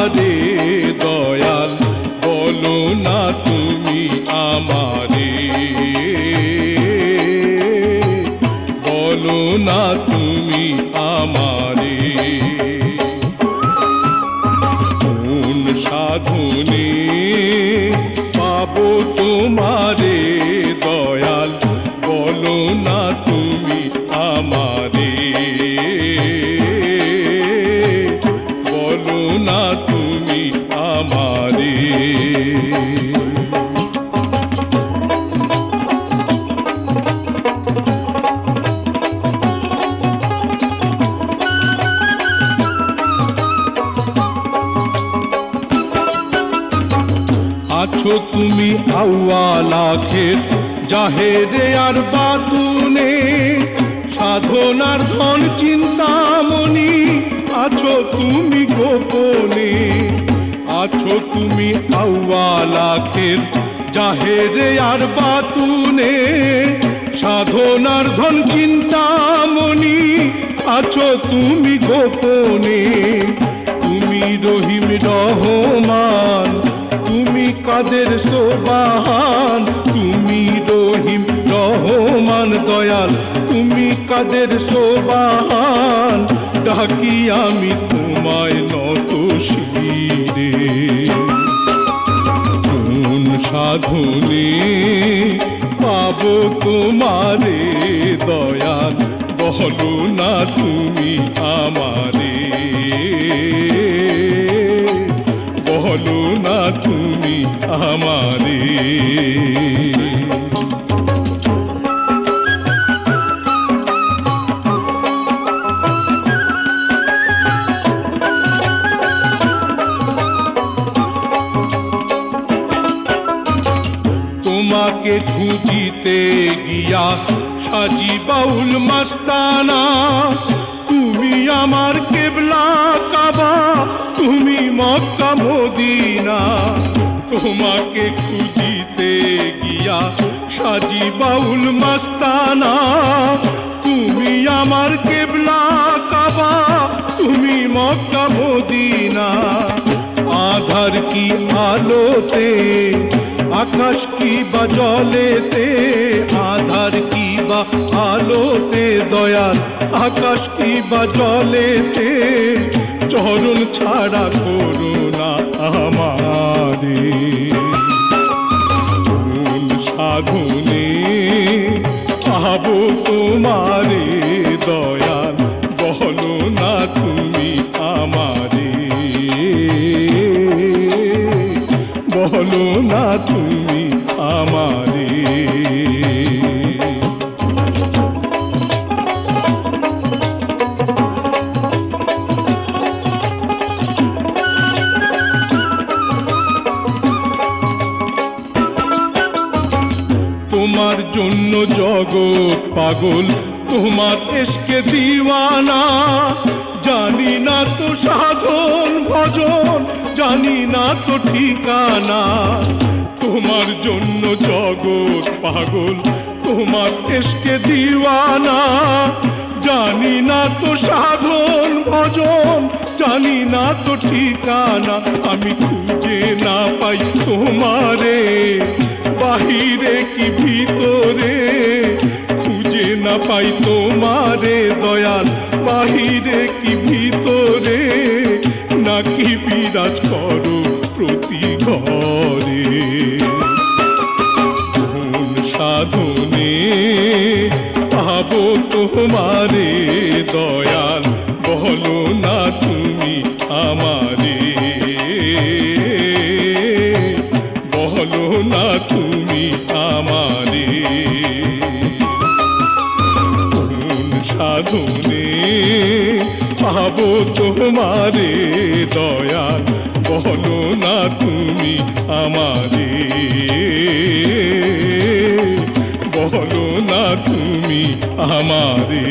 আমারে দয়াল বলো না তুমি আমারে, বলো না তুমি আমারে। কোন সাধনে পাবো তোমারে দয়াল বলো না তুমি আমারে, বলো না তুমি আমারে। আছো তুমি আউয়াল আখের জাহেরে আর বাতুনে, সাধনার ধন চিন্তামণি আছো তুমি গোপনে। আছো তুমি আউয়াল আখের জাহেরে আর বাতুনে, সাধনার ধন চিন্তামণি আছো তুমি গোপনে। তুমি রহিম রহমান তুমি কাদের সোবাহান, তুমি রহিম রহমান দয়াল তুমি কাদের সোবাহান। ডাকি আমি তোমায় নত শিরে, কোন সাধনে পাবো তোমারে দয়াল বলো না তুমি আমারে, বলো না তুমি আমারে। তোমাকে খুঁজিতে গিয়া সাজি বাউল মাস্তানা, তুমি আমার কেবলা কাবা তুমি মক্কা মদিনা। তোমাকে খুঁজিতে গিয়া সাজি বাউল মাস্তানা, তুমি আমার কেবলা কাবা তুমি মক্কা মদিনা। আধার কি আলোতে আকাশ কি বা জলেতে, আধার কি বা আলোতে দয়াল আকাশ কি বা জলেতে। চরণ ছাড়া করুণা আমারে, কোন সাধনে পাবো তোমারে দয়াল বলো না তুমি আমারে, বলো না তুমি আমারে। তোমার জন্য জগৎ পাগল তোমার ইশকে দিওয়ানা, জানি না তো সাধন ভজন জানি না তো ঠিকানা। তোমার জন্য জগৎ পাগল তোমার ইশকে দিওয়ানা, জানি না তো সাধন ভজন জানি না তো ঠিকানা। আমি খুঁজে না পাই তোমারে বাহিরে কি ভিতরে, খুঁজে না পাই তোমারে দয়াল বাহিরে কি ভিতরে। নাকি বিরাজ করো প্রতি ঘরে, কোন সাধনে পাবো তোমারে দয়াল বলো না তুমি আমারে, বলো না তুমি আমারে। কোন সাধনে পাবো তোমারে দয়াল বলো না তুমি আমারে, বলো না তুমি আমারে।